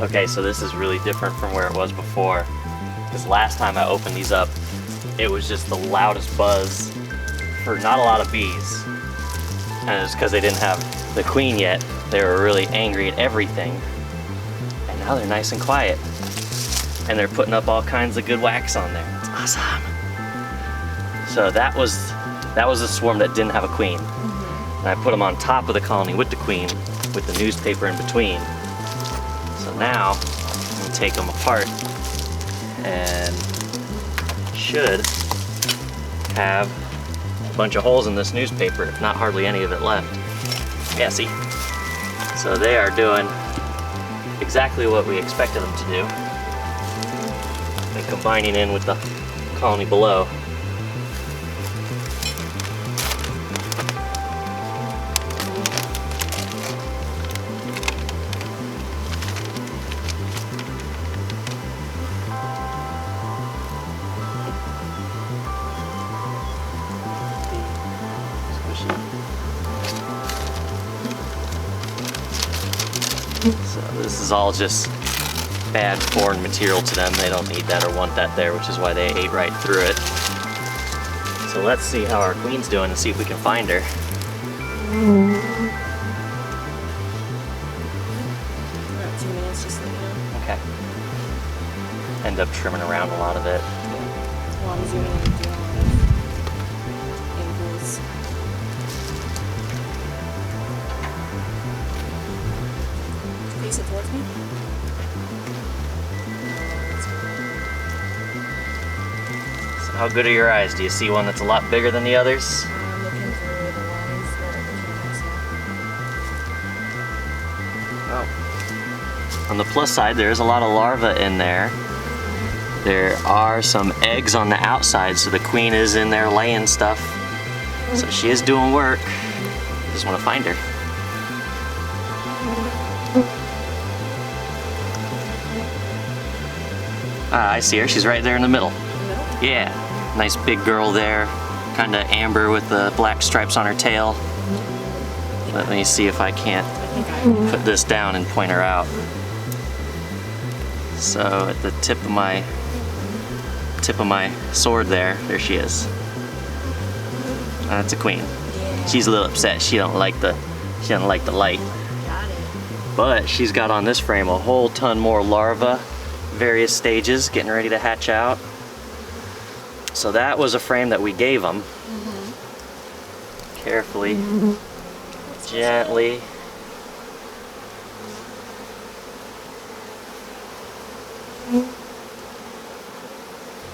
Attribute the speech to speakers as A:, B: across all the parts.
A: Okay, so this is really different from where it was before, because last time I opened these up, it was just the loudest buzz for not a lot of bees. And it's because they didn't have the queen yet. They were really angry at everything. And now they're nice and quiet. And they're putting up all kinds of good wax on there. It's awesome. So that was a swarm that didn't have a queen. And I put them on top of the colony with the queen, with the newspaper in between. So now, I'm gonna take them apart and should have a bunch of holes in this newspaper, if not hardly any of it left. Yeah, see? So they are doing exactly what we expected them to do. And combining in with the colony below. So this is all just bad foreign material to them. They don't need that or want that there, which is why they ate right through it. So let's see how our queen's doing and see if we can find her.
B: About 2 minutes, just let me know.
A: Okay. End up trimming around a lot of it.
B: Well, I'm zooming in and doing a lot of angles. Face it towards me.
A: So how good are your eyes? Do you see one that's a lot bigger than the others?
B: I'm looking through the lines that are looking
A: Oh. On the plus side, there's a lot of larvae in there. There are some eggs on the outside, so the queen is in there laying stuff. So she is doing work. Just want to find her. Ah, I see her. She's right there in the middle. Yeah, nice big girl there. Kind of amber with the black stripes on her tail. Let me see if I can't put this down and point her out. So at the tip of my sword there she is. That's a queen. She's a little upset. She don't like the light.
B: Got it.
A: But she's got on this frame a whole ton more larvae, various stages, getting ready to hatch out. So that was a frame that we gave them. Carefully, gently.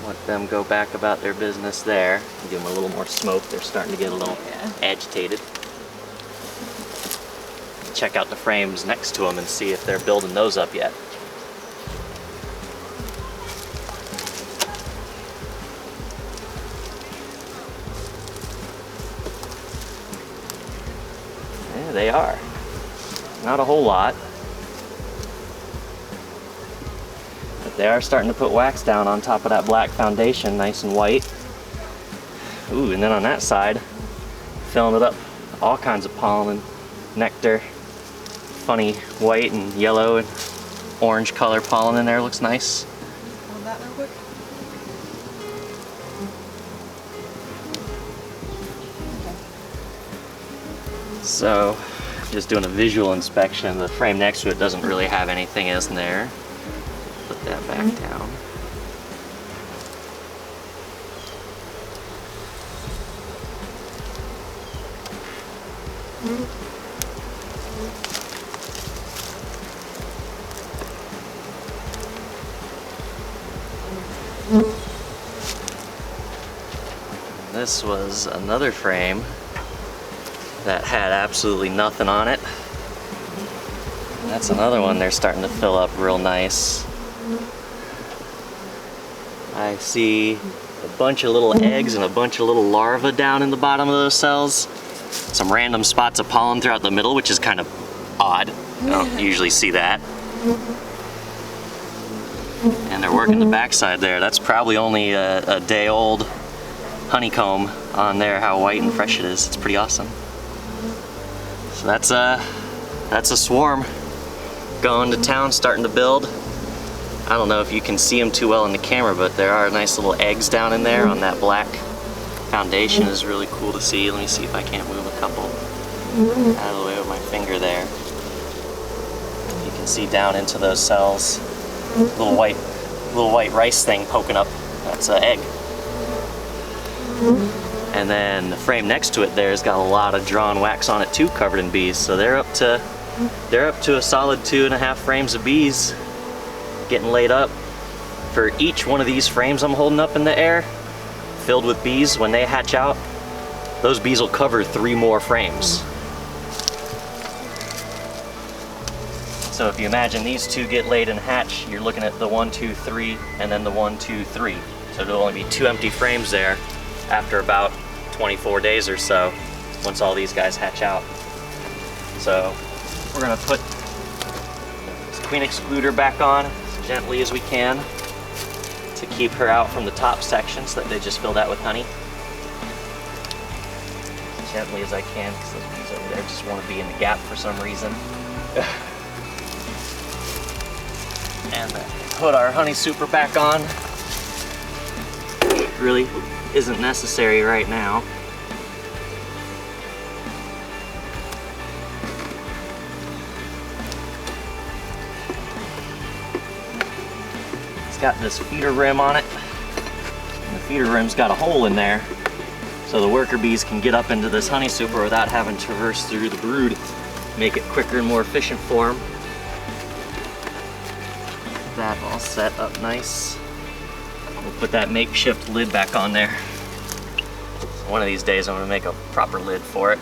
A: Let them go back about their business there. Give them a little more smoke. They're starting to get a little agitated. Check out the frames next to them and see if they're building those up yet. Yeah, they are. Not a whole lot. But they are starting to put wax down on top of that black foundation, nice and white. Ooh, and then on that side, filling it up, all kinds of pollen, nectar, funny white and yellow and orange color pollen in there, looks nice.
B: Hold that real quick.
A: So, just doing a visual inspection. The frame next to it doesn't really have anything in there. Put that back down. This was another frame that had absolutely nothing on it. That's another one they're starting to fill up real nice. I see a bunch of little eggs and a bunch of little larvae down in the bottom of those cells. Some random spots of pollen throughout the middle, which is kind of odd. I don't usually see that. And they're working the backside there. That's probably only a day old honeycomb on there, how white and fresh it is. It's pretty awesome. So that's a swarm going to town, starting to build. I don't know if you can see them too well in the camera, but there are nice little eggs down in there on that black foundation. Is really cool to see. Let me see if I can't move a couple out of the way with my finger there. You can see down into those cells, little white rice thing poking up. That's an egg. And then the frame next to it there's got a lot of drawn wax on it too, covered in bees. So they're up to a solid 2.5 frames of bees getting laid up. For each one of these frames I'm holding up in the air, filled with bees, when they hatch out, those bees will cover 3 more frames. So if you imagine these two get laid and hatch, you're looking at the 1, 2, 3, and then the 1, 2, 3. So there'll only be 2 empty frames there after about 24 days or so, once all these guys hatch out. So we're gonna put this queen excluder back on as gently as we can to keep her out from the top sections that they just filled out with honey. As gently as I can, because those bees over there just want to be in the gap for some reason. And then put our honey super back on. It really isn't necessary right now. It's got this feeder rim on it, and the feeder rim's got a hole in there, so the worker bees can get up into this honey super without having to traverse through the brood, make it quicker and more efficient for them. That all set up nice. We'll put that makeshift lid back on there. One of these days I'm gonna make a proper lid for it.